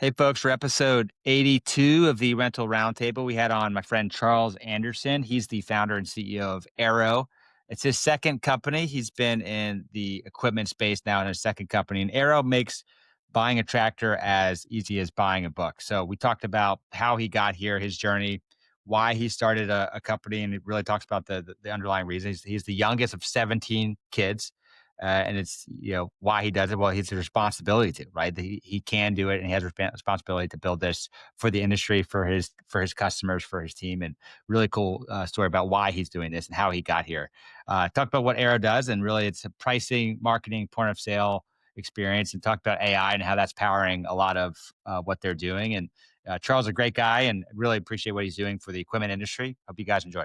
Hey, folks, for episode 82 of the Rental Roundtable, we had on my friend Charles Anderson. He's the founder and CEO of Arrow. It's his second company. He's been in the equipment space now in his second company. And Arrow makes buying a tractor as easy as buying a book. So we talked about how he got here, his journey, why he started a company, and it really talks about the underlying reasons. He's the youngest of 17 kids. And it's why he does it. Well, he's a responsibility to, right? He can do it, and he has responsibility to build this for the industry, for his customers, for his team. And really cool story about why he's doing this and how he got here. Talk about what Arrow does, and really it's a pricing, marketing, point of sale experience, and talk about AI and how that's powering a lot of what they're doing. And Charles is a great guy, and really appreciate what he's doing for the equipment industry. Hope you guys enjoy.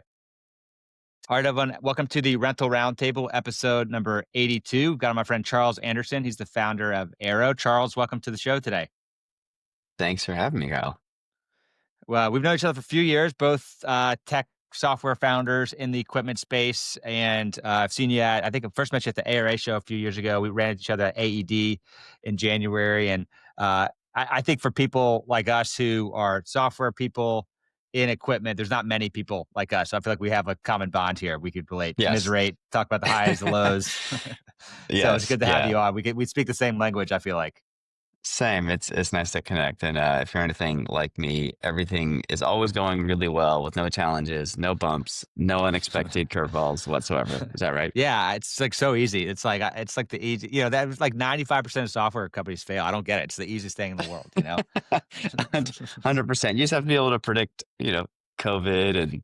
All right, everyone. Welcome to the Rental Roundtable, episode number 82. We've got on my friend Charles Anderson. He's the founder of Arrow. Charles, welcome to the show today. Thanks for having me, Kyle. Well, we've known each other for a few years, both tech software founders in the equipment space. And I've seen you I think I first met you at the ARA show a few years ago. We ran into each other at AED in January. And I think for people like us who are software people in equipment, there's not many people like us. So I feel like we have a common bond here. We could relate, Yes. commiserate, talk about the highs, the lows. So it's Yes. good to have Yeah. you on. We speak the same language, I feel like. Same. It's nice to connect. And if you're anything like me, everything is always going really well with no challenges, no bumps, no unexpected curveballs whatsoever. Is that right? Yeah, it's like so easy. It's like the easy, that was like 95% of software companies fail. I don't get it. It's the easiest thing in the world, 100%. You just have to be able to predict, COVID and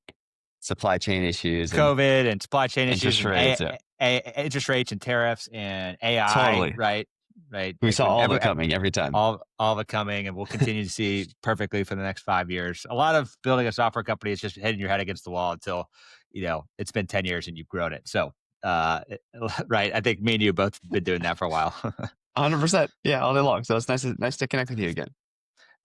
supply chain issues and COVID and supply chain issues interest and rates. Yeah. interest rates and tariffs and AI, Totally. right? Right. We Like saw when all of it coming every time. all of it coming, and we'll continue to see perfectly for the next 5 years. A lot of building a software company is just hitting your head against the wall until, it's been 10 years and you've grown it. So, right. I think me and you both been doing that for a while. 100%. Yeah, all day long. So it's nice to connect with you again.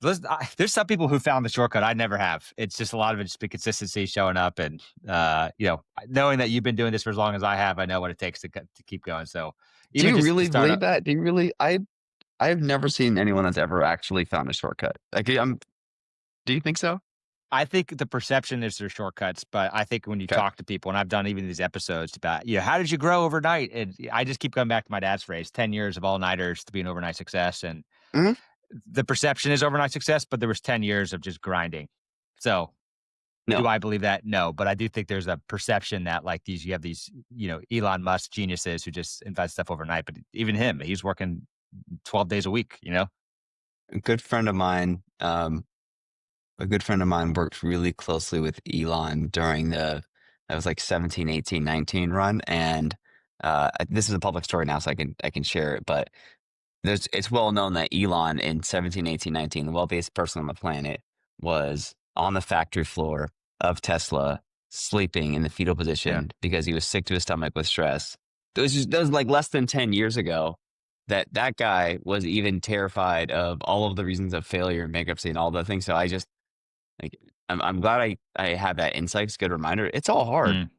Listen, there's some people who found the shortcut. I never have. It's just a lot of it just be consistency, showing up, and knowing that you've been doing this for as long as I have. I know what it takes to keep going. So Do even you just to really start believe up, that? Do you really? I've never seen anyone that's ever actually found a shortcut. Like, do you think so? I think the perception is there's shortcuts, but I think when you Okay. talk to people, and I've done even these episodes about, how did you grow overnight? And I just keep going back to my dad's phrase: 10 years of all nighters to be an overnight success. And Mhm. the perception is overnight success, but there was 10 years of just grinding. So do No. I believe that? No, but I do think there's a perception that like you have these, Elon Musk geniuses who just invent stuff overnight. But even him, he's working 12 days a week. A good friend of mine, a good friend of mine worked really closely with Elon during that was like 17, 18, 19 run. And this is a public story now, so I can share it. But it's well known that Elon in 17, 18, 19, the wealthiest person on the planet, was on the factory floor of Tesla, sleeping in the fetal Yeah. position because he was sick to his stomach with stress. That was like less than 10 years ago that guy was even terrified of all of the reasons of failure and bankruptcy and all the things. So I just like, I'm glad I had that insight. It's a good reminder. It's all hard. Mm.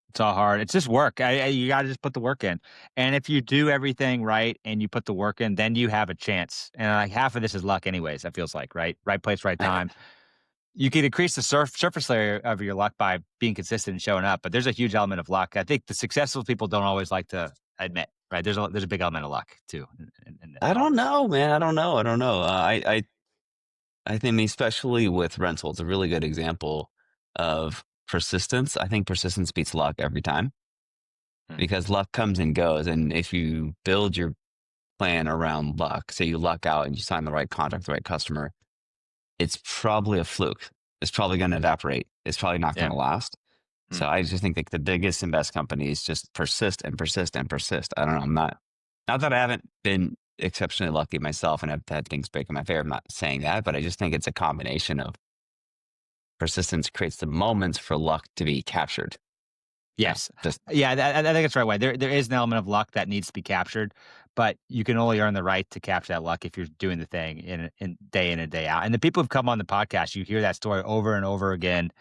It's all hard. It's just work. You got to just put the work in. And if you do everything right and you put the work in, then you have a chance. And like half of this is luck, anyways. That feels like right, right place, right I, time. You can increase the surface layer of your luck by being consistent and showing up, but there's a huge element of luck. I think the successful people don't always like to admit, right? There's a big element of luck too I in all don't this. know, man. I don't know. I don't know. I think especially with rental, it's a really good example of persistence. I think persistence beats luck every time Hmm. because luck comes and goes. And if you build your plan around luck, say you luck out and you sign the right contract, the right customer, it's probably a fluke. It's probably going to evaporate. It's probably not going Yeah. to last. Hmm. So I just think like the biggest and best companies just persist and persist and persist. I don't know. Not that I haven't been exceptionally lucky myself and I've had things break in my favor. I'm not saying that, but I just think it's a combination of persistence creates the moments for luck to be captured. Yes. Just Yeah, I think it's the right way. There is an element of luck that needs to be captured, but you can only earn the right to capture that luck if you're doing the thing in day in and day out. And the people who've come on the podcast, you hear that story over and over again.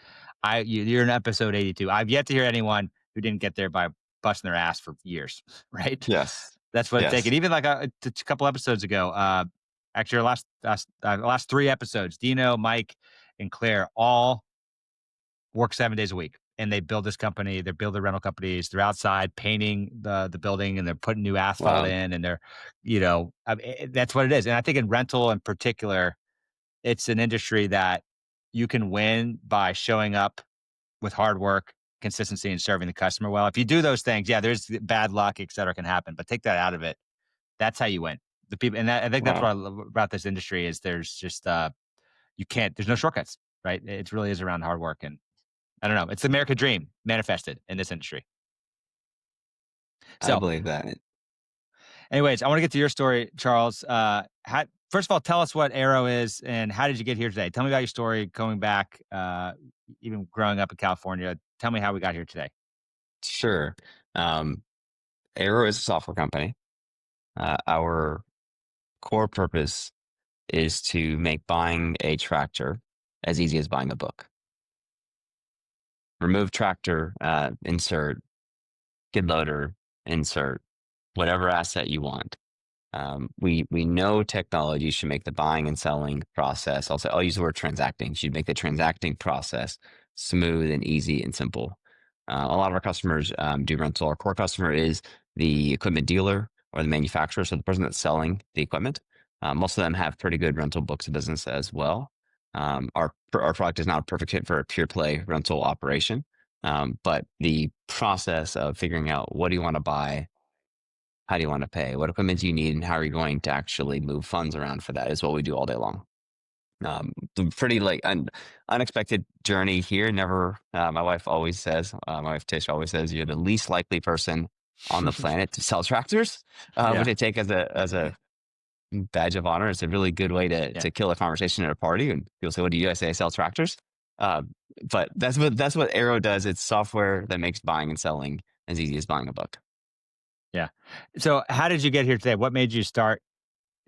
You're in episode 82. I've yet to hear anyone who didn't get there by busting their ass for years, right? yes, That's what it's taken. yes. Even like a couple episodes ago, Actually, our last 3 episodes, Dino, Mike, and Claire all work 7 days a week, and they build this company. They build the rental companies. They're outside painting the building, and they're putting new asphalt Wow. in, and they're, that's what it is. And I think in rental in particular, it's an industry that you can win by showing up with hard work, consistency, and serving the customer well. If you do those things, yeah, there's bad luck, et cetera, can happen, but take that out of it. That's how you win. The people, and I think that's what Wow. I love about this industry is there's just you can't. There's no shortcuts, right? It really is around hard work, and I don't know. It's the American dream manifested in this industry. I So, believe that. anyways, I want to get to your story, Charles. First of all, tell us what Arrow is and how did you get here today? Tell me about your story going back, even growing up in California. Tell me how we got here today. Sure. Um, Arrow is a software company. Our core purpose is to make buying a tractor as easy as buying a book. Remove tractor, insert, skid loader, insert, whatever asset you want. We know technology should make the buying and selling process. I'll use the word transacting. Should make the transacting process smooth and easy and simple. A lot of our customers do rental. Our core customer is the equipment dealer or the manufacturer, so the person that's selling the equipment. Most of them have pretty good rental books of business as well. Our product is not a perfect fit for a pure play rental operation, but the process of figuring out what do you want to buy, how do you want to pay, what equipment do you need, and how are you going to actually move funds around for that is what we do all day long. The pretty like unexpected journey here. Never. My wife always says, my wife Tish always says, you're the least likely person on the planet to sell tractors, Yeah, which I take as a badge of honor. It's a really good way yeah, to kill a conversation at a party. And people say, "What do you guys say? I sell tractors." Uh, but that's what Arrow does. It's software that makes buying and selling as easy as buying a book. yeah. So, how did you get here today? What made you start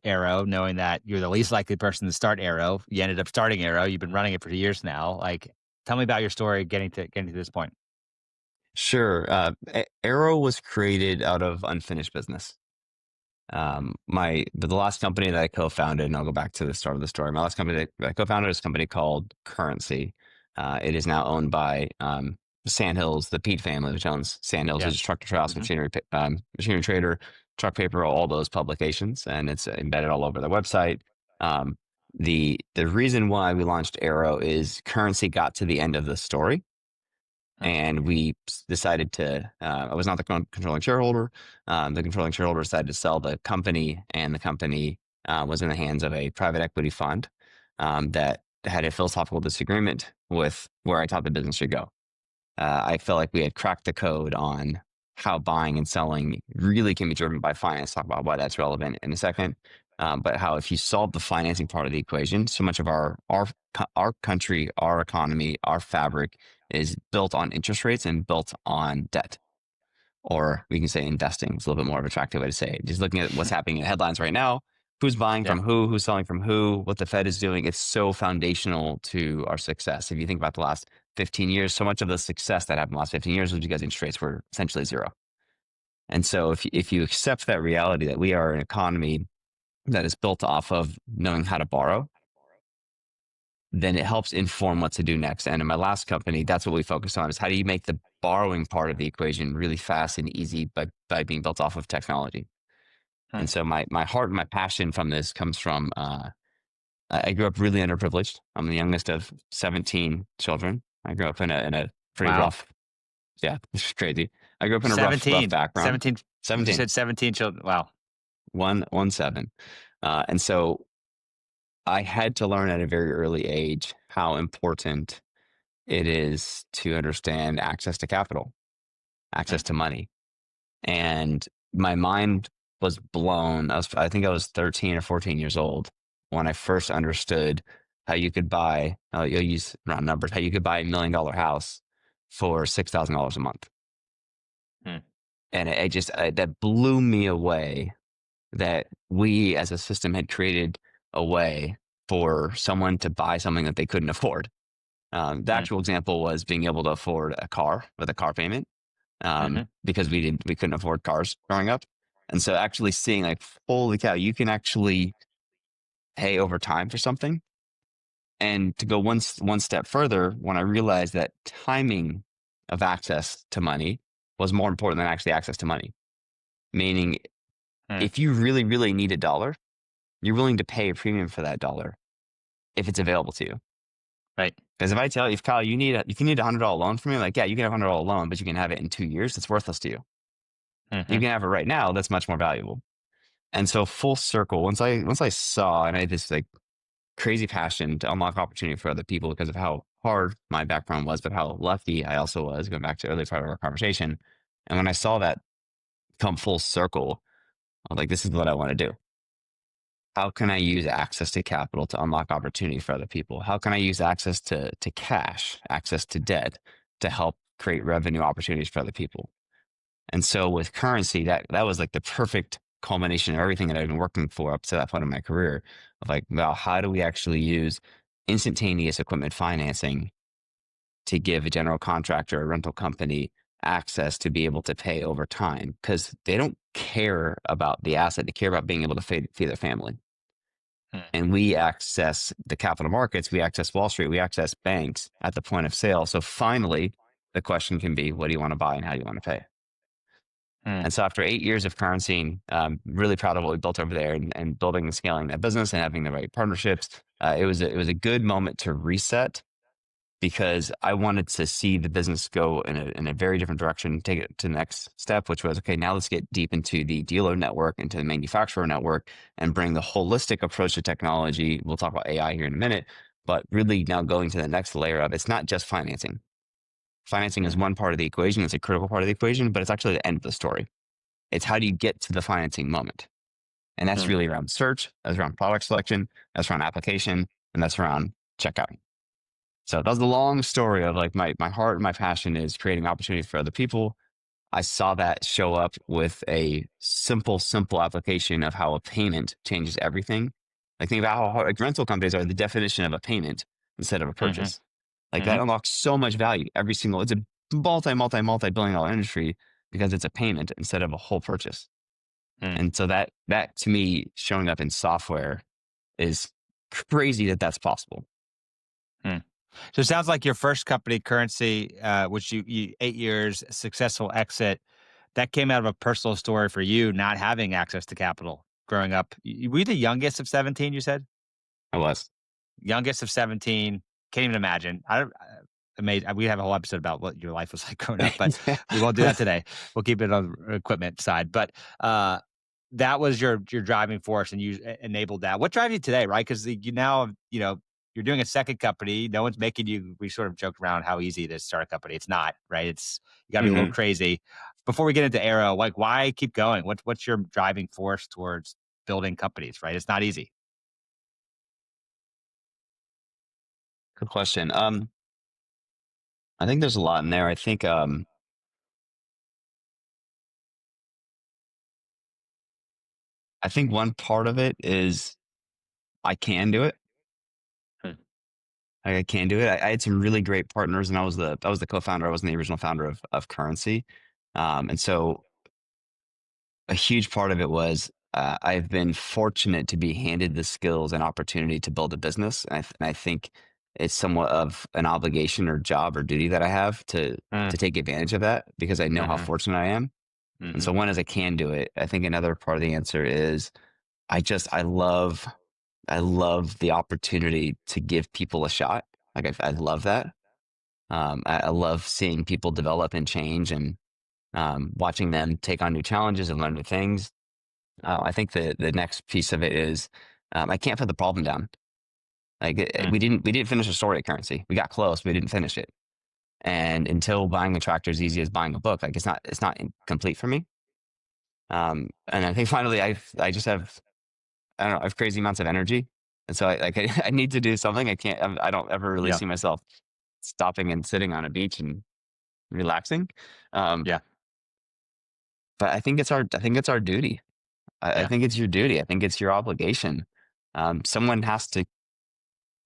Arrow, knowing that you're the least likely person to start Arrow? You ended up starting Arrow. You've been running it for years now. Like, tell me about your story getting to this point. Sure. Arrow was created out of unfinished business. The last company that I co-founded, and I'll go back to the start of the story. My last company that I co-founded is a company called Currency. It is now owned by Sandhills, the Pete family, which owns Sandhills, Yeah. which is Truck to Trowels, Hmm. Machinery Trader, Truck Paper, all those publications, and it's embedded all over their website. Um, the reason why we launched Arrow is Currency got to the end of the story Hmm. and we decided to. I was not the controlling shareholder. The controlling shareholder decided to sell the company, and the company was in the hands of a private equity fund that had a philosophical disagreement with where I thought the business should go. I felt like we had cracked the code on how buying and selling really can be driven by finance. Talk about why that's relevant in a second. But how if you solve the financing part of the equation, so much of our country, our economy, our fabric is built on interest rates and built on debt. Or we can say investing. It's a little bit more of an attractive way to say it. Just looking at what's happening in headlines right now, who's buying Yeah. from who's selling from who, what the Fed is doing. It's so foundational to our success. If you think about the last 15 years, so much of the success that happened in the last 15 years was because interest rates were essentially zero. And so if you accept that reality that we are an economy that is built off of knowing how to borrow, then it helps inform what to do next. And in my last company, that's what we focus on is how do you make the borrowing part of the equation really fast and easy by being built off of technology. Hmm. And so my heart and my passion from this comes from I grew up really underprivileged. I'm the youngest of 17 children. I grew up in a pretty Wow. rough, yeah, it's crazy. I grew up in a rough 17. background. 17. You 17, said 17 children. Wow. 117. And so I had to learn at a very early age how important it is to understand access to capital, Hmm. access to money. And my mind was blown. I think I was 13 or 14 years old when I first understood how you could buy, you'll use round numbers, how you could buy $1 million house for $6,000 a month. Hmm. And that blew me away that we as a system had created a way for someone to buy something that they couldn't afford. The Hmm. actual example was being able to afford a car with a car payment Hmm. because we couldn't afford cars growing up. And so actually seeing like, holy cow, you can actually pay over time for something. And to go one step further, when I realized that timing of access to money was more important than actually access to money, meaning Mm, if you really, really need a dollar, you're willing to pay a premium for that dollar if it's available to you. right. Because if I tell you, if Kyle, if you need $100 loan from me, like, yeah, you can have $100 loan, but you can have it in 2 years. It's worthless to you. You Hmm. can have it right now. That's much more valuable. And so full circle, once I saw, and I had this like crazy passion to unlock opportunity for other people because of how hard my background was, but how lucky I also was, going back to the earlier part of our conversation. And when I saw that come full circle, I was like, this is what I want to do. How can I use access to capital to unlock opportunity for other people? How can I use access to cash, access to debt to help create revenue opportunities for other people? And so with currency, that was like the perfect culmination of everything that I've been working for up to that point in my career of like, well, how do we actually use instantaneous equipment financing to give a general contractor or rental company access to be able to pay over time? Because they don't care about the asset, they care about being able to feed their family. Mm, And we access the capital markets, we access Wall Street, we access banks at the point of sale. So finally, the question can be, what do you want to buy and how do you want to pay? mm, And so after 8 years of currency, really proud of what we built over there and building and scaling that business and having the right partnerships. It was a good moment to reset because I wanted to see the business go in a very different direction, take it to the next step, which was, okay, now let's get deep into the dealer network, into the manufacturer network, and bring the holistic approach to technology. We'll talk about AI here in a minute, but really now going to the next layer of it's not just financing. Financing is mm, one part of the equation, it's a critical part of the equation, but it's actually the end of the story. It's how do you get to the financing moment? And that's mm, really around search, that's around product selection, that's around application, and that's around checkout. So that's the long story of like my heart and my passion is creating opportunities for other people. I saw that show up with a simple application of how a payment changes everything. Like think about how like rental companies are the definition of a payment instead of a mhm, purchase. Like that mhm, unlocks so much value. It's a multi billion dollar industry because it's a payment instead of a whole purchase. mm, And so that to me showing up in software is crazy that that's possible. mm. So it sounds like your first company, Currency, which you 8 years successful exit, that came out of a personal story for you not having access to capital growing up. Were you the youngest of 17? You said I was. youngest of 17. Can't even imagine. I don't. Amazing. We have a whole episode about what your life was like growing up, but Yeah. we won't do that today. We'll keep it on the equipment side. But that was your driving force, and you enabled that. What drives you today, right? Because you now, you're doing a second company. No one's making you. We sort of joked around how easy it is to start a company. It's not, right? You got to be a little Hmm. crazy. Before we get into Arrow, like why keep going? What's your driving force towards building companies? Right? It's not easy. Good question. I think there's a lot in there. I think one part of it is I can do it. Hmm. I can do it. I had some really great partners, and I was the co-founder. I wasn't the original founder of Currency, and so a huge part of it was I've been fortunate to be handed the skills and opportunity to build a business, and I think it's somewhat of an obligation or job or duty that I have Mm, to take advantage of that because I know how mm-hmm, fortunate I am. And mm-hmm, so one is I can do it. I think another part of the answer is I love the opportunity to give people a shot. Like I love that. I love seeing people develop and change and watching them take on new challenges and learn new things. I think the next piece of it is I can't put the problem down. Like mm, we didn't finish a story at Currency. We got close, but we didn't finish it. And until buying a tractor is easy as buying a book, like it's not complete for me. And I think finally I just have I don't know I have crazy amounts of energy, and so I need to do something. I don't ever really yeah, see myself stopping and sitting on a beach and relaxing. Um, yeah, but I think it's our duty. I yeah, think it's your duty. I think it's your obligation. Someone has to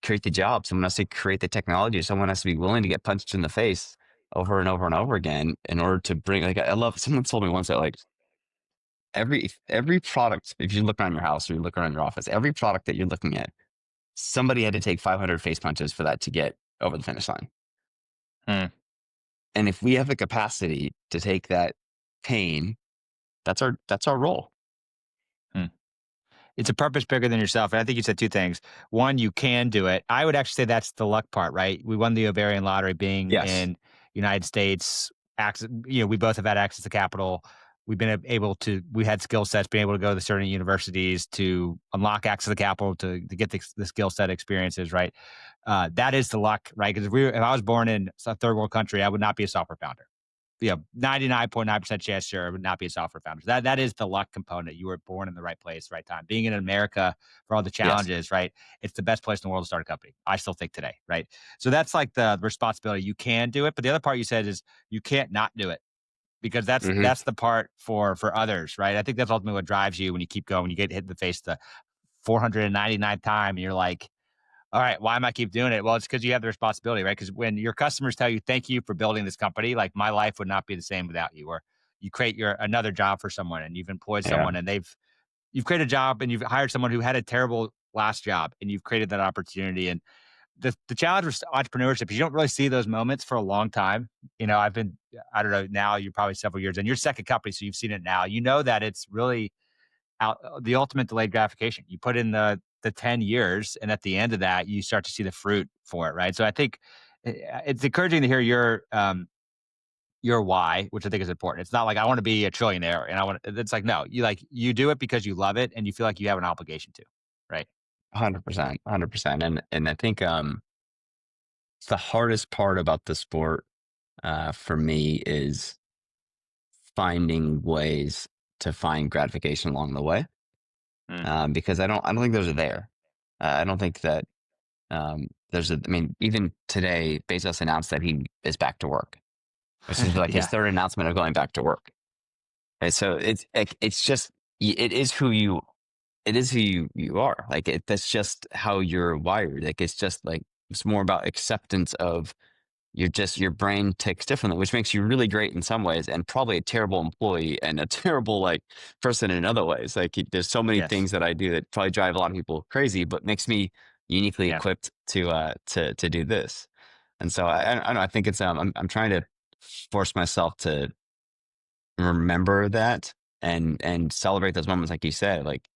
create the job. Someone has to create the technology. Someone has to be willing to get punched in the face over and over and over again in order to bring. Like I love. Someone told me once that like every product, if you look around your house or you look around your office, every product that you're looking at, somebody had to take 500 face punches for that to get over the finish line. Hmm, And if we have the capacity to take that pain, that's our role. hmm. It's a purpose bigger than yourself. And I think you said two things. One, you can do it. I would actually say that's the luck part, right? We won the ovarian lottery being Yes. in United States. Access, we both have had access to capital. We've been able to, we had skill sets, being able to go to certain universities to unlock access to capital to get the skill set experiences, right? That is the luck, right? Because if I was born in a third world country, I would not be a software founder. 99.9% chance, sure, would not be a software founder. That is the luck component. You were born in the right place, right time. Being in America for all the Yes. challenges, right? It's the best place in the world to start a company. I still think today, right? So that's like the responsibility. You can do it, but the other part you said is you can't not do it because that's Hmm. that's the part for others, right? I think that's ultimately what drives you when you keep going. When you get hit in the face the 499th time, and you're like, all right, why am I keep doing it? Well, it's because you have the responsibility, right? Because when your customers tell you, thank you for building this company, like my life would not be the same without you. Or you create another job for someone and you've employed Yeah. someone and you've created a job and you've hired someone who had a terrible last job and you've created that opportunity. And the challenge with entrepreneurship is you don't really see those moments for a long time. I've been, I don't know, now you're probably several years and your second company, so you've seen it now. You know that it's really out the ultimate delayed gratification. You put in the 10 years, and at the end of that, you start to see the fruit for it, right? So I think it's encouraging to hear your why, which I think is important. It's not like I want to be a trillionaire and I want it's like no, you do it because you love it and you feel like you have an obligation to, right? 100%. 100%. And I think the hardest part about the sport for me is finding ways to find gratification along the way. Mm. Because I don't think those are there. I don't think that I mean, even today, Bezos announced that he is back to work, which is like his Yeah. third announcement of going back to work. And so it's just it is who you are. Like that's just how you're wired. Like it's just like it's more about acceptance of your brain ticks differently, which makes you really great in some ways and probably a terrible employee and a terrible like person in other ways. Like there's so many Yes. things that I do that probably drive a lot of people crazy, but makes me uniquely Yeah. equipped to do this. And so I don't know. I think it's I'm trying to force myself to remember that and celebrate those moments, like you said. Like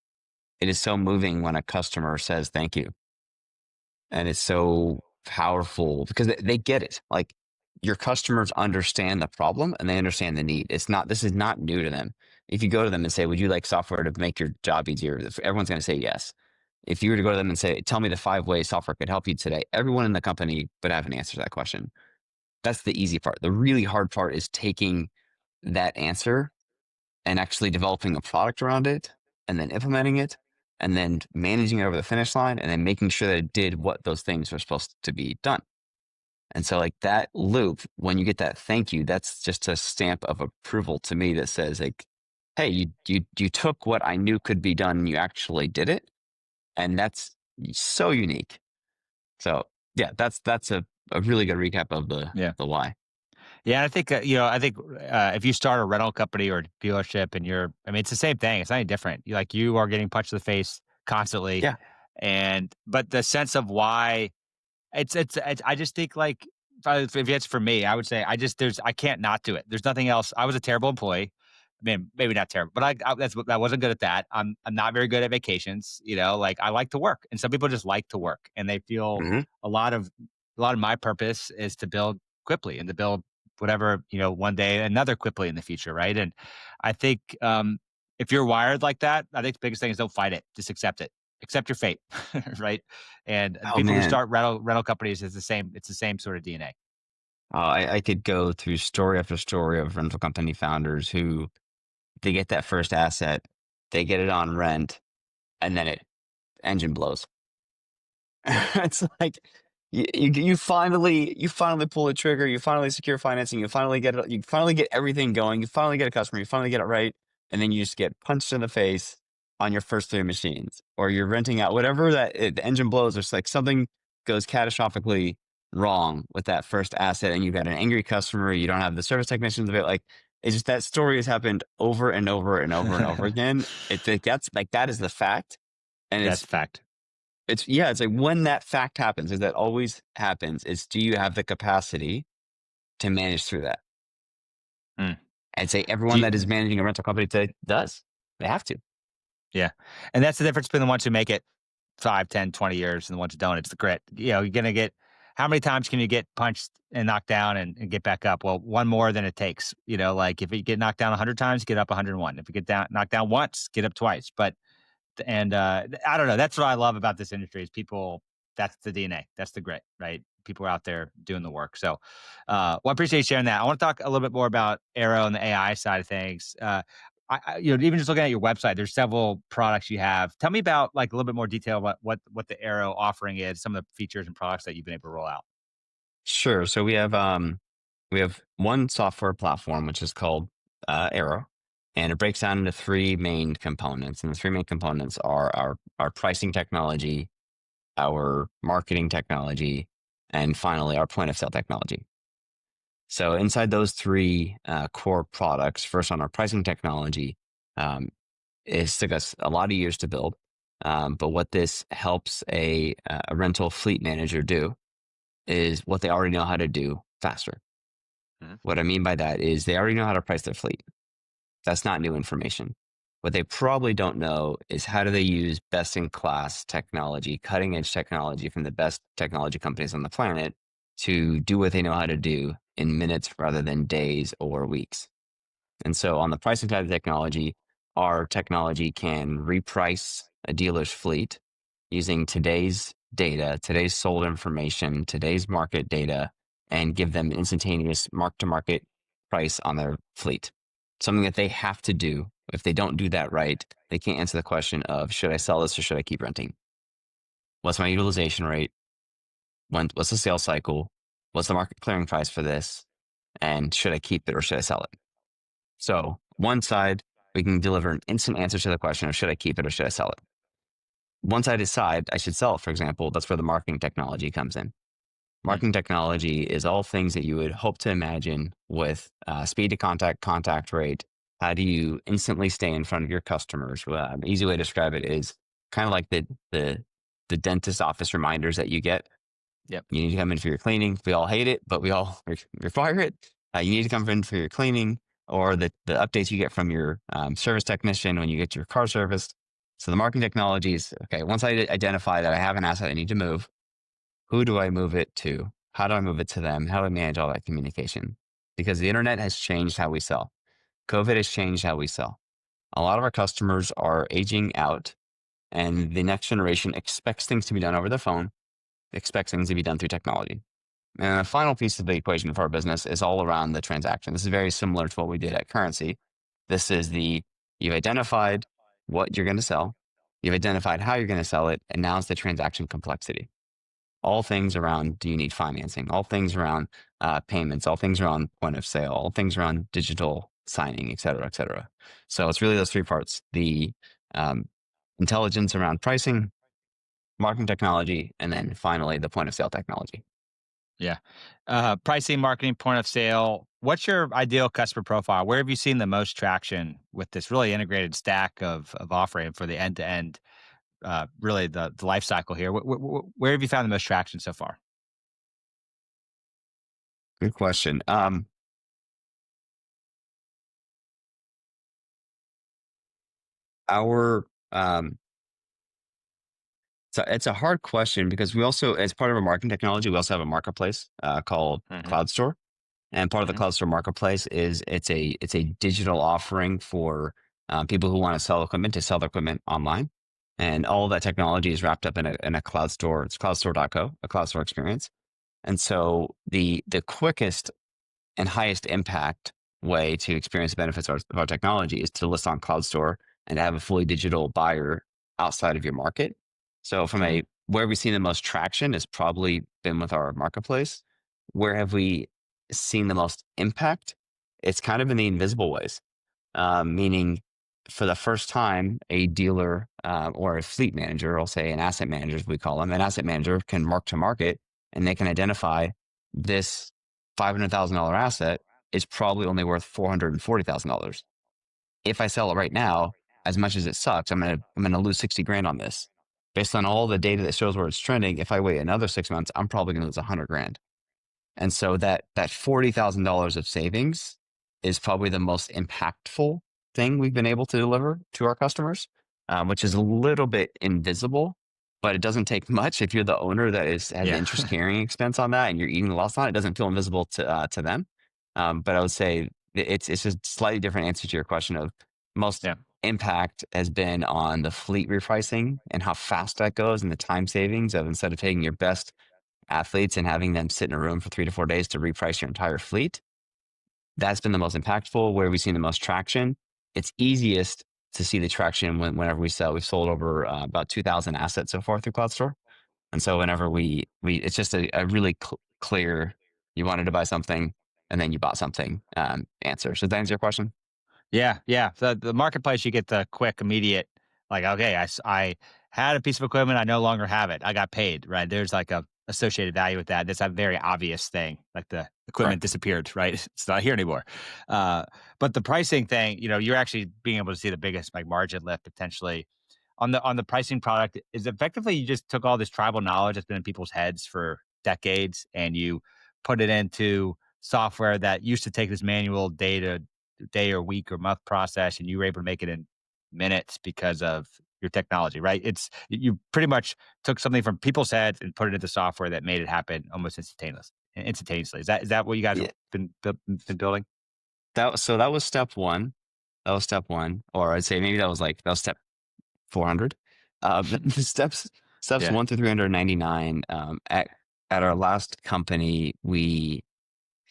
it is so moving when a customer says thank you, and it's so powerful because they get it. Like your customers understand the problem and they understand the need. This is not new to them. If you go to them and say, would you like software to make your job easier? Everyone's going to say yes. If you were to go to them and say, tell me the 5 ways software could help you today, everyone in the company would have an answer to that question. That's the easy part. The really hard part is taking that answer and actually developing a product around it and then implementing it and then managing it over the finish line and then making sure that it did what those things were supposed to be done. And so like that loop, when you get that thank you, that's just a stamp of approval to me that says like, hey, you took what I knew could be done and you actually did it. And that's so unique. So yeah, that's a really good recap of the Yeah. the why. Yeah, I think if you start a rental company or dealership, and I mean, it's the same thing. It's not any different. You are getting punched in the face constantly, Yeah. but the sense of why I just think like if it's for me, I would say I can't not do it. There's nothing else. I was a terrible employee. I mean, maybe not terrible, but I wasn't good at that. I'm not very good at vacations. Like I like to work, and some people just like to work, and they feel Hmm. a lot of my purpose is to build Quipli and to build whatever one day another Quipli in the future, right? And I think if you're wired like that, I think the biggest thing is don't fight it, just accept it, accept your fate, right? And Oh people who man. start rental companies is the same. It's the same sort of DNA. I could go through story after story of rental company founders who they get that first asset, they get it on rent, and then it engine blows. It's like you finally pull the trigger, you finally secure financing, you finally get everything going, you finally get a customer, you finally get it right, and then you just get punched in the face on your first 3 machines, or you're renting out whatever the engine blows, or it's like something goes catastrophically wrong with that first asset, and you've got an angry customer, you don't have the service technicians of it, like It's just that story has happened over and over and over and over again. It's like that's like that is the fact, and That's fact. it's like when that fact happens, is that always happens. It's do you have the capacity to manage through that? Mm. I'd say Do everyone you, that is managing a rental company today does. They have to. yeah, and that's the difference between the ones who make it 5, 10, 20 years and the ones who don't. It's the grit. You're gonna get how many times can you get punched and knocked down and get back up? Well, one more than it takes. Like if you get knocked down 100 times, get up 101. If you get knocked down once, get up twice. But I don't know. That's what I love about this industry is people. That's the DNA. That's the grit, right? People are out there doing the work. So, I appreciate you sharing that. I want to talk a little bit more about Arrow and the AI side of things. Even just looking at your website, there's several products you have. Tell me about like a little bit more detail about what the Arrow offering is, some of the features and products that you've been able to roll out. Sure. So we have one software platform which is called Arrow, and it breaks down into three main components. And the three main components are our pricing technology, our marketing technology, and finally our point of sale technology. So inside those three core products, first on our pricing technology, um, it took us a lot of years to build. But what this helps a rental fleet manager do is what they already know how to do faster. Mhm. What I mean by that is they already know how to price their fleet. That's not new information. What they probably don't know is how do they use best in class technology, cutting edge technology from the best technology companies on the planet to do what they know how to do in minutes rather than days or weeks. And so on the pricing side of technology, our technology can reprice a dealer's fleet using today's data, today's sold information, today's market data, and give them instantaneous mark to market price on their fleet. Something that they have to do. If they don't do that right, they can't answer the question of should I sell this or should I keep renting? What's my utilization rate? What's the sales cycle? What's the market clearing price for this? And should I keep it or should I sell it? So one side, we can deliver an instant answer to the question of should I keep it or should I sell it? Once I decide I should sell it, for example, that's where the marketing technology comes in. Mm. Marketing technology is all things that you would hope to imagine with speed to contact, contact rate. How do you instantly stay in front of your customers? An easy way to describe it is kind of like the dentist office reminders that you get. Yep. You need to come in for your cleaning. We all hate it, but we all require it. You need to come in for your cleaning or the updates you get from your service technician when you get your car serviced. So the marketing technology is, okay, once I identify that I have an asset I need to move, who do I move it to? How do I move it to them? How do I manage all that communication? Because the internet has changed how we sell. COVID has changed how we sell. A lot of our customers are aging out, and the next generation expects things to be done over the phone, expects things to be done through technology. And the final piece of the equation for our business is all around the transaction. This is very similar to what we did at Currency. This is you've identified what you're going to sell, you've identified how you're going to sell it, and now it's the transaction complexity. All things around do you need financing, all things around payments, all things around point of sale, all things around digital signing, et cetera, et cetera. So it's really those three parts: the um, intelligence around pricing, marketing technology, and then finally the point of sale technology. Yeah. Pricing, marketing, point of sale. What's your ideal customer profile? Where have you seen the most traction with this really integrated stack of offering for the end to end, really the life cycle here? Where have you found the most traction so far? Good question. Our so it's a hard question because we also, as part of our marketing technology, we also have a marketplace called Hmm. Cloud Store. And part of the Hmm. Cloud Store marketplace is it's a digital offering for people who want to sell equipment to sell their equipment online. And all of that technology is wrapped up in a cloud store. It's cloudstore.co, a cloud store experience. And so the quickest and highest impact way to experience the benefits of our technology is to list on Cloud Store and have a fully digital buyer outside of your market. So from Hmm. a where we've seen the most traction has probably been with our marketplace. Where have we seen the most impact? It's kind of in the invisible ways, meaning for the first time, a dealer or a fleet manager, I'll say an asset manager, as we call them, an asset manager can mark to market and they can identify this $500,000 asset is probably only worth $440,000. If I sell it right now, as much as it sucks, I'm gonna lose 60 grand on this. Based on all the data that shows where it's trending, if I wait another 6 months, I'm probably gonna lose 100 grand. And so that $40,000 of savings is probably the most impactful thing we've been able to deliver to our customers, which is a little bit invisible, but it doesn't take much. If you're the owner that has Yeah. interest carrying expense on that and you're eating the loss on it, it doesn't feel invisible to them. But I would say it's a slightly different answer to your question of most Yeah. impact has been on the fleet repricing and how fast that goes and the time savings of instead of taking your best athletes and having them sit in a room for 3 to 4 days to reprice your entire fleet. That's been the most impactful, where we've seen the most traction. It's easiest to see the traction whenever we sell. We've sold over about 2,000 assets so far through Cloud Store. And so whenever it's just a really clear, you wanted to buy something and then you bought something answer. So that answers your question? Yeah, yeah. The marketplace, you get the quick, immediate, like, okay, I had a piece of equipment, I no longer have it. I got paid, right? There's like a associated value with that. That's a very obvious thing. Like the equipment Correct. disappeared, right? It's not here anymore. Uh, but the pricing thing, you're actually being able to see the biggest like margin lift potentially on the pricing product is effectively you just took all this tribal knowledge that's been in people's heads for decades and you put it into software that used to take this manual day or week or month process and you were able to make it in minutes because of your technology, right? You pretty much took something from people's heads and put it into software that made it happen almost instantaneously. Is that what you guys have Yeah. been building? That was step one. That was step one. Or I'd say maybe that was step 400. The steps Yeah. 1 through 399. At our last company, we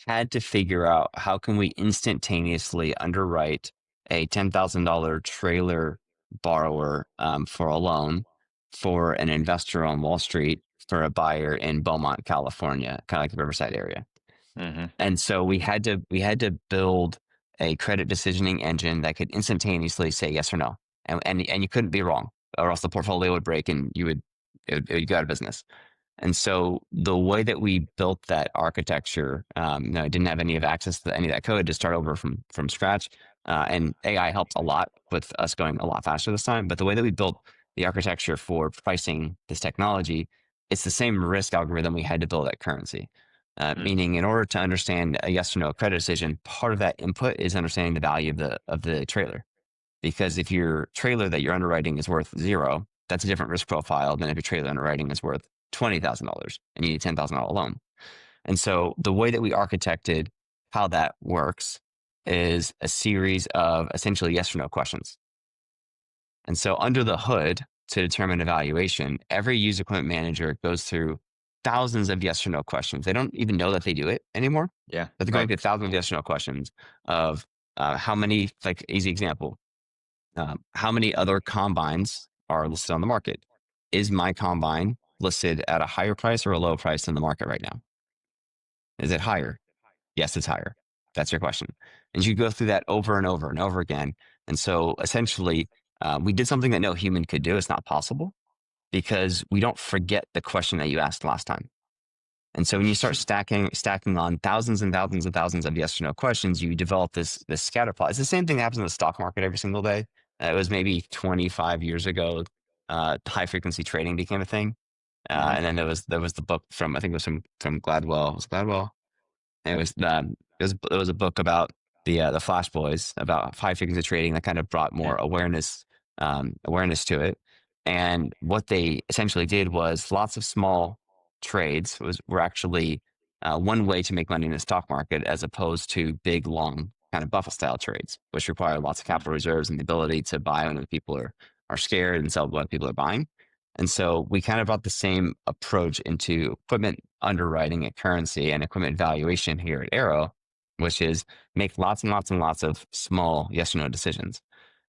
had to figure out how can we instantaneously underwrite a $10,000 trailer borrower for a loan for an investor on Wall Street for a buyer in Beaumont, California, kind of like the Riverside area. Hmm. And so we had to build a credit decisioning engine that could instantaneously say yes or no, and you couldn't be wrong, or else the portfolio would break and it would go out of business. And so the way that we built that architecture, I didn't have any of access to any of that code to start over from scratch. And AI helped a lot with us going a lot faster this time. But the way that we built the architecture for pricing this technology, it's the same risk algorithm we had to build at currency. Meaning, in order to understand a yes or no credit decision, part of that input is understanding the value of the trailer. Because if your trailer that you're underwriting is worth zero, that's a different risk profile than if your trailer underwriting is worth $20,000 and you need a $10,000 loan. And so the way that we architected how that works is a series of essentially yes or no questions. And so under the hood, to determine evaluation, every used equipment manager goes through thousands of yes or no questions. They don't even know that they do it anymore, Yeah. but they're going Right. through thousands of yes or no questions of how many, like easy example, how many other combines are listed on the market? Is my combine listed at a higher price or a low price in the market right now? Is it higher? Yes, it's higher. That's your question. And you go through that over and over and over again. And so essentially, we did something that no human could do. It's not possible because we don't forget the question that you asked last time. And so when you start stacking on thousands and thousands and thousands of yes or no questions, you develop this scatter plot. It's the same thing that happens in the stock market every single day. It was maybe 25 years ago, high frequency trading became a thing. Hmm. And then there was the book from, I think it was from Gladwell. Was it Gladwell? It was a book about the Flash Boys, about high frequency trading, that kind of brought more Yeah. awareness to it. And what they essentially did was lots of small trades were actually one way to make money in the stock market, as opposed to big long kind of Buffett style trades, which require lots of capital reserves and the ability to buy when people are scared and sell when people are buying. And so we kind of brought the same approach into equipment underwriting at currency and equipment valuation here at Arrow, which is make lots and lots and lots of small yes or no decisions.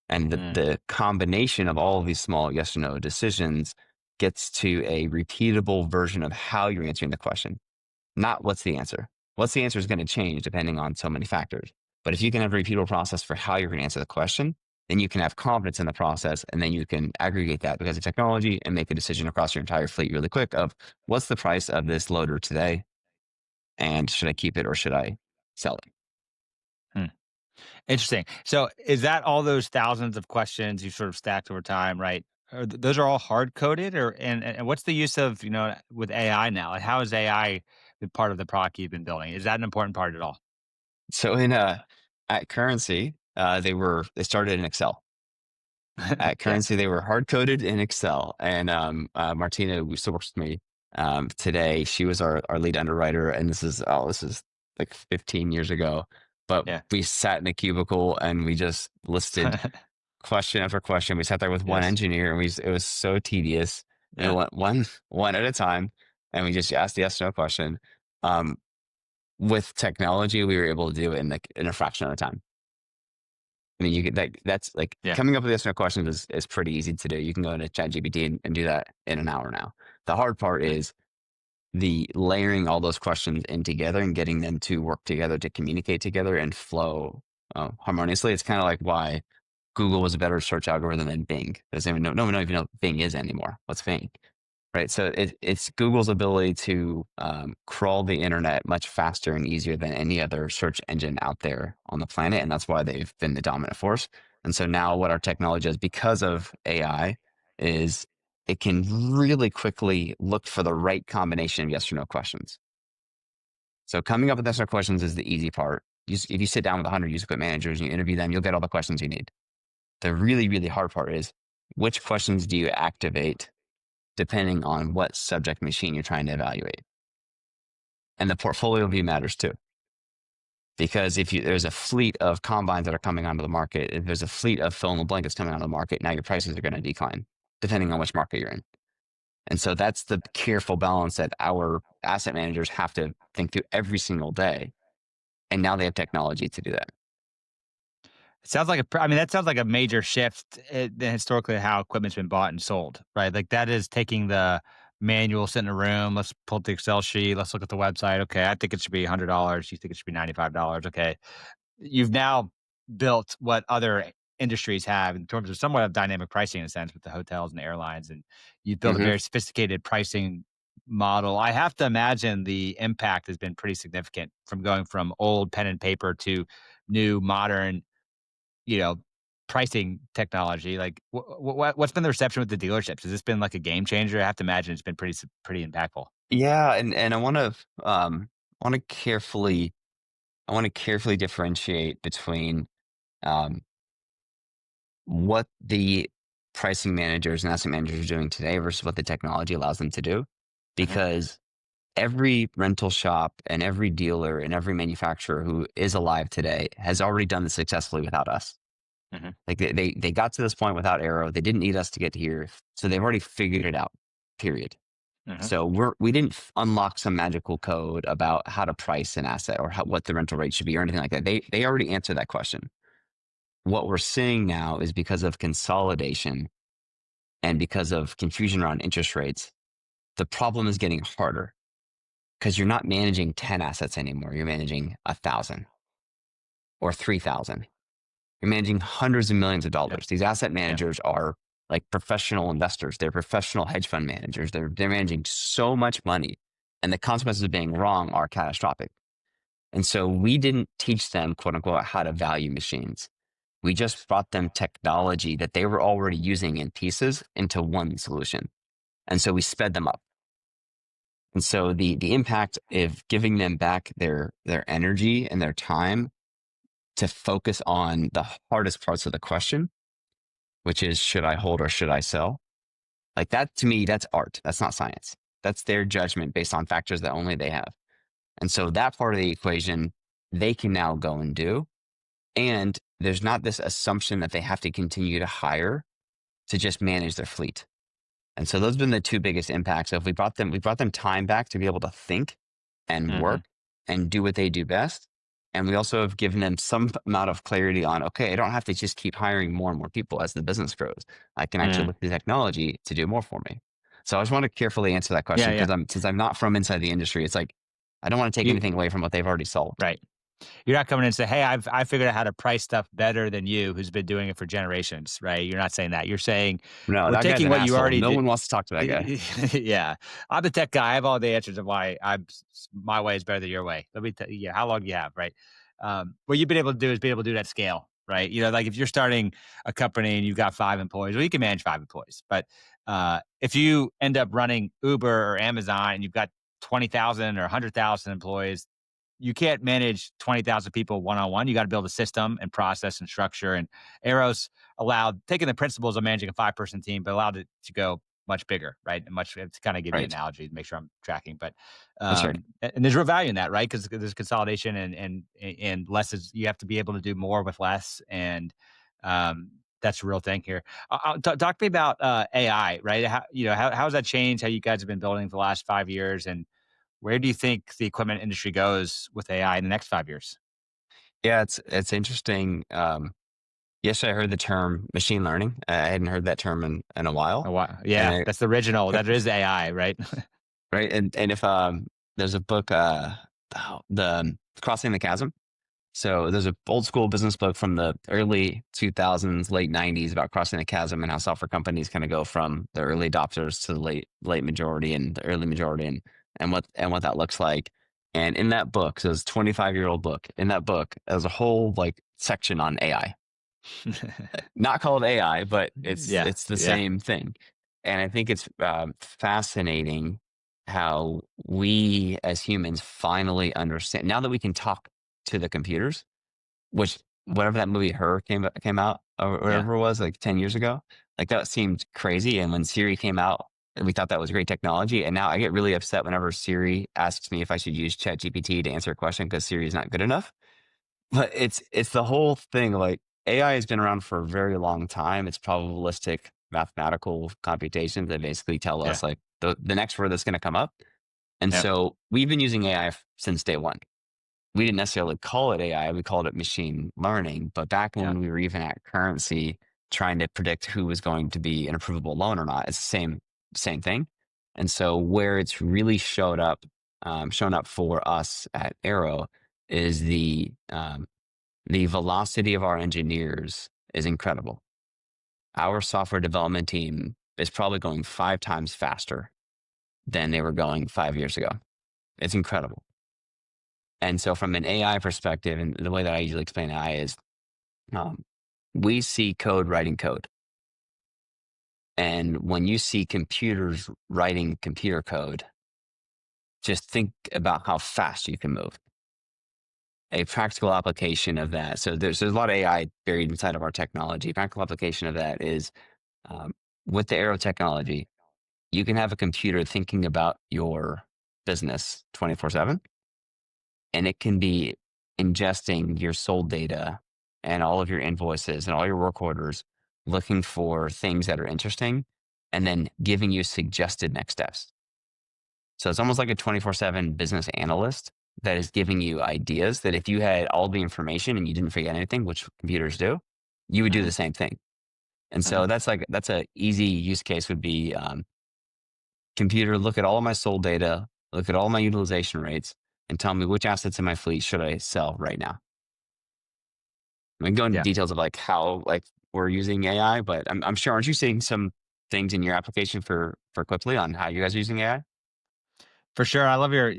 And Mm. the combination of all of these small yes or no decisions gets to a repeatable version of how you're answering the question, not what's the answer. What's the answer is going to change depending on so many factors. But if you can have a repeatable process for how you're going to answer the question, then you can have confidence in the process, and then you can aggregate that because of technology and make a decision across your entire fleet really quick of what's the price of this loader today, and should I keep it or should I sell it? Interesting. So is that all those thousands of questions you sort of stacked over time, right? Those are all hard coded, or and what's the use of with AI now? Like, how is AI been part of the product you've been building? Is that an important part at all? So in at Currency, they started in Excel. At Yeah, Currency, they were hard coded in Excel. And Martina, who still works with me today, she was our lead underwriter. And this is like 15 years ago. But yeah, we sat in a cubicle and we just listed question after question. We sat there with one yes, engineer, and it was so tedious. And we yeah. went one at a time, and we just asked the yes no question. Um, with technology, we were able to do it in a fraction of the time. I mean, you could that's like Yeah. coming up with yes no questions is pretty easy to do. You can go into ChatGPT and do that in an hour now. The hard part Okay. is the layering all those questions in together and getting them to work together to communicate together and flow harmoniously. It's kind of like why Google was a better search algorithm than Bing. Does anyone know? No one even know what Bing is anymore. What's Bing? Right. So it's Google's ability to crawl the internet much faster and easier than any other search engine out there on the planet. And that's why they've been the dominant force. And so now what our technology does because of AI is it can really quickly look for the right combination of yes or no questions. So coming up with yes or no questions is the easy part. If you sit down with 100 user equip managers and you interview them, you'll get all the questions you need. The really, really hard part is which questions do you activate depending on what subject machine you're trying to evaluate. And the portfolio view matters too. Because there's a fleet of combines that are coming onto the market, if there's a fleet of fill in the blankets coming onto the market, now your prices are going to decline depending on which market you're in. And so that's the careful balance that our asset managers have to think through every single day. And now they have technology to do that. It sounds like I mean, that sounds like a major shift in historically how equipment's been bought and sold, right? Like that is taking the manual, sit in a room, let's pull up the Excel sheet, let's look at the website. Okay, I think it should be $100. You think it should be $95. Okay. You've now built what other industries have in terms of somewhat of dynamic pricing in a sense with the hotels and airlines, and you've built a Hmm. very sophisticated pricing model. I have to imagine the impact has been pretty significant from going from old pen and paper to new modern, you know, pricing technology. Like what's been the reception with the dealerships? Has this been like a game changer? I have to imagine it's been pretty impactful. Yeah, and want to carefully I want to carefully differentiate between um, what the pricing managers and asset managers are doing today versus what the technology allows them to do. Mhm, Because every rental shop and every dealer and every manufacturer who is alive today has already done this successfully without us. mhm, Like they got to this point without Arrow. They didn't need us to get here. So they've already figured it out, period. mhm, So we didn't unlock some magical code about how to price an asset or what the rental rate should be or anything like that. They already answered that question. What we're seeing now is because of consolidation and because of confusion around interest rates, the problem is getting harder because you're not managing 10 assets anymore. You're managing 1,000 or 3,000. You're managing hundreds of millions of yeah, dollars. These asset yeah. managers are like professional investors. They're professional hedge fund managers. They're managing so much money, and the consequences of being wrong are catastrophic. And so we didn't teach them, quote unquote, how to value machines. We just brought them technology that they were already using in pieces into one solution. And so we sped them up. And so the impact of giving them back their energy and their time to focus on the hardest parts of the question, which is should I hold or should I sell? Like that to me, that's art. That's not science. That's their judgment based on factors that only they have. And so that part of the equation they can now go and do. And there's not this assumption that they have to continue to hire to just manage their fleet. And so those have been the two biggest impacts. So if we brought them time back to be able to think and Mhm, work and do what they do best. And we also have given them some amount of clarity on, okay, I don't have to just keep hiring more and more people as the business grows. I can actually mhm. look at the technology to do more for me. So I just want to carefully answer that Yeah, question yeah. because since I'm not from inside the industry, it's like I don't want to take You anything away from what they've already solved. right. You're not coming in and say, "Hey, I figured out how to price stuff better than you, who's been doing it for generations," right? You're not saying that. You're saying, No, "We're that guy's taking an what you asshole. already No did." one wants to talk to that guy. Yeah, I'm the tech guy. I have all the answers of why my way is better than your way. Let me tell you. Yeah, how long do you have, right? what you've been able to do is be able to do that scale, right? Like if you're starting a company and you've got 5 employees, well, you can manage 5 employees. But if you end up running Uber or Amazon and you've got 20,000 or 100,000 employees, you can't manage 20,000 people one on one. You got to build a system and process and structure. And Arrows allowed taking the principles of managing a 5-person team, but allowed it to go much bigger, right? And much to kind of give you an Right. analogy to make sure I'm tracking. But That's right. and there's real value in that, right? Because there's consolidation and less is you have to be able to do more with less, and um, that's a real thing here. Talk to me about AI, right? How has that changed? How you guys have been building for the last 5 years, and where do you think the equipment industry goes with AI in the next 5 years? Yeah, it's interesting. Yesterday I heard the term machine learning. I hadn't heard that term in a while. Oh, wow. And Yeah, that's the original. That is AI, right? right. And if there's a book, the Crossing the Chasm. So there's a old school business book from the early 2000s, late 90s about crossing the chasm and how software companies kind of go from the early adopters to the late majority and the early majority and what that looks like. And in that book, so it's a 25-year-old book. In that book, there's a whole like section on AI. Not called AI, but it's Yeah, it's the yeah, same thing. And I think it's fascinating how we as humans finally understand now that we can talk to the computers, which whatever that movie Her came out or yeah. whatever it was like 10 years ago, like that seemed crazy. And when Siri came out, we thought that was great technology. And now I get really upset whenever Siri asks me if I should use ChatGPT to answer a question because Siri is not good enough. But it's the whole thing, like, AI has been around for a very long time. It's probabilistic mathematical computations that basically tell Yeah, us, like, the next word that's gonna come up, and yeah, so we've been using AI since day one. We didn't necessarily call it AI, we called it machine learning, but back yeah, when we were even at currency trying to predict who was going to be an approvable loan or not, it's the same thing, and so where it's really shown up for us at Arrow is the velocity of our engineers is incredible. Our software development team is probably going 5 times faster than they were going 5 years ago. It's incredible. And so, from an AI perspective, and the way that I usually explain AI is um, we see code writing code. And when you see computers writing computer code, just think about how fast you can move. A practical application of that. So, there's a lot of AI buried inside of our technology. Practical application of that is um, with the Arrow technology, you can have a computer thinking about your business 24/7, and it can be ingesting your sold data and all of your invoices and all your work orders, looking for things that are interesting, and then giving you suggested next steps. So it's almost like a 24/7 business analyst that is giving you ideas that if you had all the information and you didn't forget anything, which computers do, you would do mhm, the same thing. And mhm, so that's a easy use case would be computer, look at all of my sold data, look at all my utilization rates, and tell me which assets in my fleet should I sell right now. I can go into yeah. details of like how like we're using AI, but I'm sure aren't you seeing some things in your application for Quipli on how you guys are using AI? For sure. I love your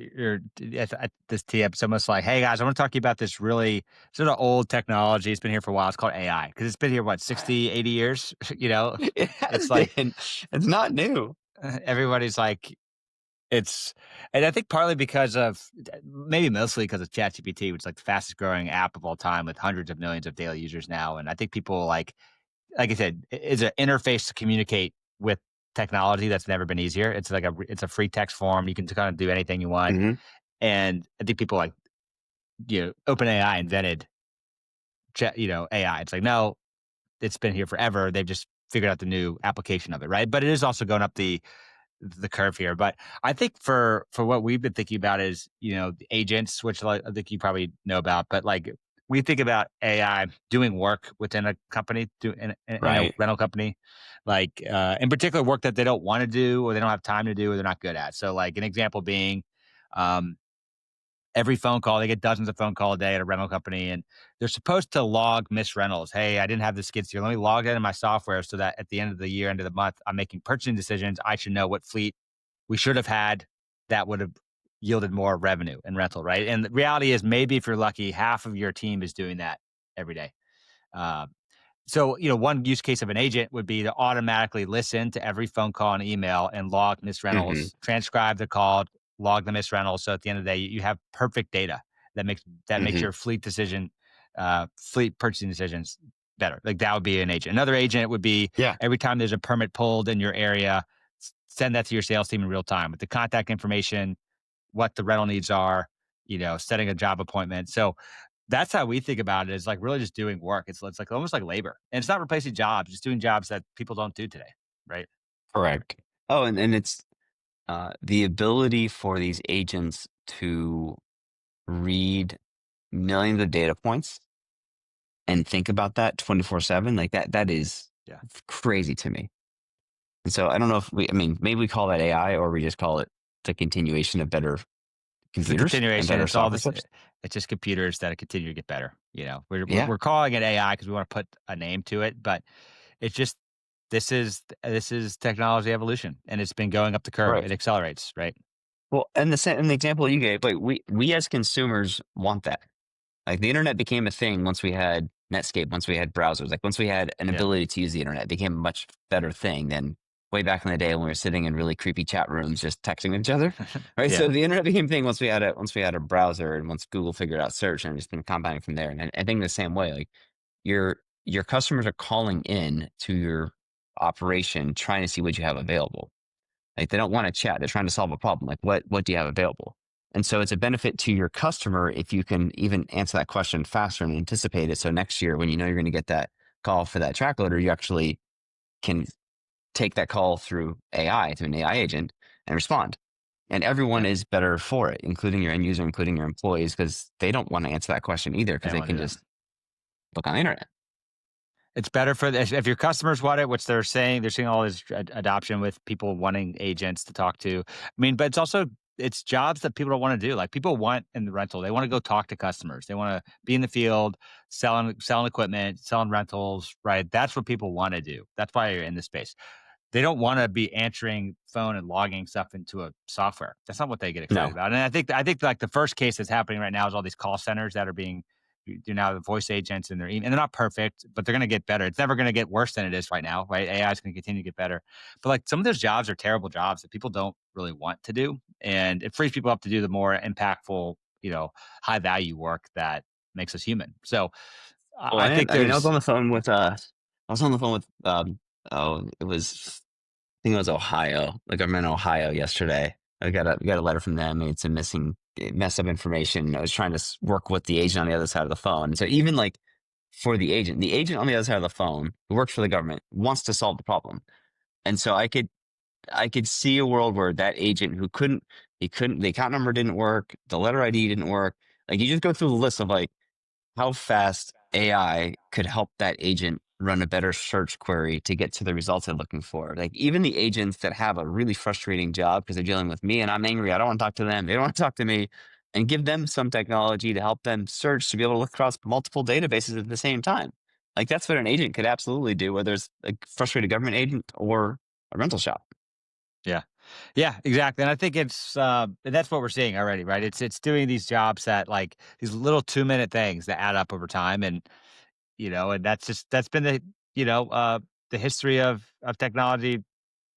at this tee up. It's almost like, hey guys, I want to talk to you about this really sort of old technology. It's been here for a while. It's called AI because it's been here, what, 60, 80 years? It It's has like been. It's not new. everybody's like, it's, and I think partly because of maybe mostly because of ChatGPT, which is like the fastest growing app of all time with hundreds of millions of daily users now. And I think people like I said, is an interface to communicate with technology that's never been easier. It's like it's a free text form. You can kind of do anything you want. Hmm. And I think people like, OpenAI invented AI. It's like, no, it's been here forever. They've just figured out the new application of it, right? But it is also going up the curve here. But I think for what we've been thinking about is, the agents, which like, I think you probably know about, but like we think about AI doing work within a company, in a Right. rental company, like in particular work that they don't want to do or they don't have time to do or they're not good at. So like an example being, um, every phone call, they get dozens of phone call a day at a rental company, and they're supposed to log missed rentals. Hey, I didn't have the skids here. Let me log that in my software so that at the end of the year, end of the month, I'm making purchasing decisions. I should know what fleet we should have had that would have yielded more revenue and rental, right? And the reality is, maybe if you're lucky, half of your team is doing that every day. Uh, so, one use case of an agent would be to automatically listen to every phone call and email and log missed Hmm. rentals, transcribe the call, log the missed rentals. So at the end of the day, you have perfect data that makes Hmm. your fleet purchasing decisions better. Like that would be an agent. Another agent would be Yeah, every time there's a permit pulled in your area, send that to your sales team in real time with the contact information, what the rental needs are, setting a job appointment. So that's how we think about it, is like really just doing work. It's like almost like labor. And it's not replacing jobs, just doing jobs that people don't do today. Right. correct. Oh, and it's the ability for these agents to read millions of data points and think about that 24/7, like that is Yeah. crazy to me. And so I don't know if I mean, maybe we call that AI or we just call it the continuation of better It's the computers and continuation. better It's all software this. chips. It's just computers that continue to get better. We're Yeah, calling it AI because we want to put a name to it, but it's just this is technology evolution, and it's been going up the curve. It right. accelerates, right? Well, and the example you gave, like we as consumers want that. Like the internet became a thing once we had Netscape, once we had browsers, like once we had an Yeah. ability to use the internet, it became a much better thing than way back in the day when we were sitting in really creepy chat rooms just texting each other. Right. So Yeah. the internet became a thing once we had a browser and once Google figured out search and it's been compounding from there. And I think the same way, like your customers are calling in to your operation trying to see what you have available. Like they don't want to chat. They're trying to solve a problem. Like what do you have available? And so it's a benefit to your customer if you can even answer that question faster and anticipate it. So next year, when you know you're going to get that call for that track loader, you actually can take that call through AI to an AI agent and respond. And everyone Yeah. is better for it, including your end user, including your employees, because they don't want to answer that question either I because don't they want to can do that. just look on the internet. It's better for if your customers want it, which they're seeing all this adoption with people wanting agents to talk to. I mean, but it's jobs that people don't want to do. Like people want in the rental, they want to go talk to customers. They want to be in the field, selling equipment, selling rentals. Right, that's what people want to do. That's why you're in this space. They don't want to be answering phone and logging stuff into a software. That's not what they get excited No. about. And I think like the first case that's happening right now is all these call centers that are being do now the voice agents and and they're not perfect, but they're going to get better. It's never going to get worse than it is right now, right? AI is going to continue to get better. But like some of those jobs are terrible jobs that people don't really want to do, and it frees people up to do the more impactful, high value work that makes us human. So Well, I think I mean, I was there's on the phone with oh, it was I think it was Ohio, the government of Ohio yesterday. I got a letter from them. It's a messed up information. I was trying to work with the agent on the other side of the phone. So even like for the agent on the other side of the phone who works for the government wants to solve the problem. And so I could see a world where that agent who the account number didn't work, the letter ID didn't work. Like you just go through the list of like how fast AI could help that agent run a better search query to get to the results they're looking for. Like even the agents that have a really frustrating job because they're dealing with me and I'm angry, I don't want to talk to them. They don't want to talk to me, and give them some technology to help them search to be able to look across multiple databases at the same time. Like that's what an agent could absolutely do, whether it's a frustrated government agent or a rental shop. yeah. Yeah, exactly. And I think and that's what we're seeing already, right? It's doing these jobs that like these little 2-minute things that add up over time. And that's been the history of technology,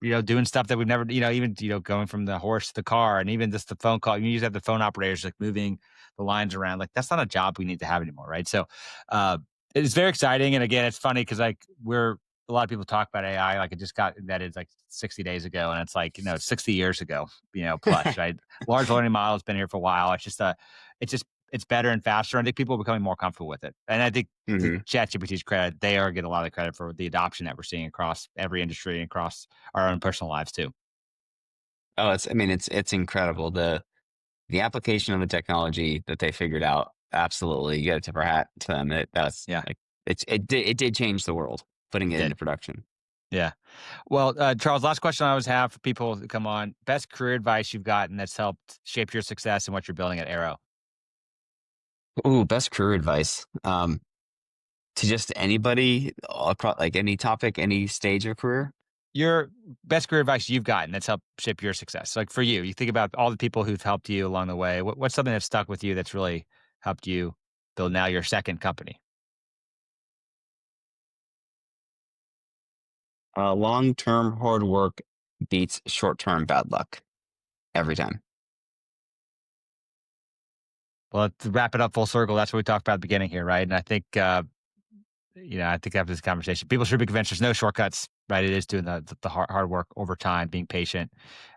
doing stuff that we've never, even, going from the horse to the car and even just the phone call. You used to have the phone operators like moving the lines around. Like that's not a job we need to have anymore. Right. So uh, it's very exciting. And again, it's funny because like a lot of people talk about AI like it just got invented like 60 days ago. And it's like, 60 years ago, plus, right? Large learning model has been here for a while. It's better and faster. I think people are becoming more comfortable with it. And I think to Hmm. ChatGPT's credit, they are getting a lot of credit for the adoption that we're seeing across every industry and across our own personal lives too. Oh, I mean, it's incredible. The application of the technology that they figured out, absolutely, you got to tip our hat to them. That's Yeah, like it did change the world, putting it it into did. production. Yeah. Well, Charles, last question I always have for people that come on: best career advice you've gotten that's helped shape your success and what you're building at Arrow. Ooh, best career advice. To just anybody across like any topic, any stage of career. your best career advice you've gotten that's helped shape your success? Like for you, you think about all the people who've helped you along the way. What's something that's stuck with you that's really helped you build now your second company? Long-term hard work beats short-term bad luck every time. Well, to wrap it up full circle, that's what we talked about at the beginning here, right? And I think I think after this conversation, people should be convinced there's no shortcuts, right? It is doing the hard work over time, being patient.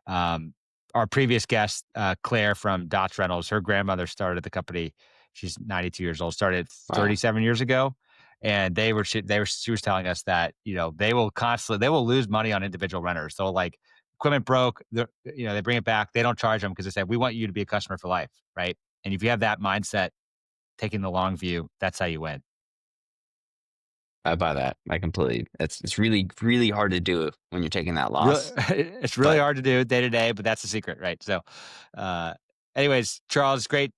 Um, our previous guest, Claire from Dots Rentals, her grandmother started the company. She's 92 years old, started Wow. 37 years ago. And she was telling us that, they will lose money on individual renters. So like equipment broke, they bring it back. They don't charge them because they said, we want you to be a customer for life. Right. And if you have that mindset, taking the long view, that's how you win. I buy that. I completely. It's really really hard to do when you're taking that Real loss. it's really But hard to do day to day, but that's the secret, right? So, uh, anyways, Charles, it's great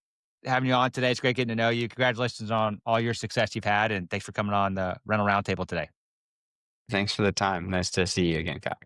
having you on today. It's great getting to know you. Congratulations on all your success you've had, and thanks for coming on the Rental Roundtable today. thanks for the time. Nice to see you again, Kyle.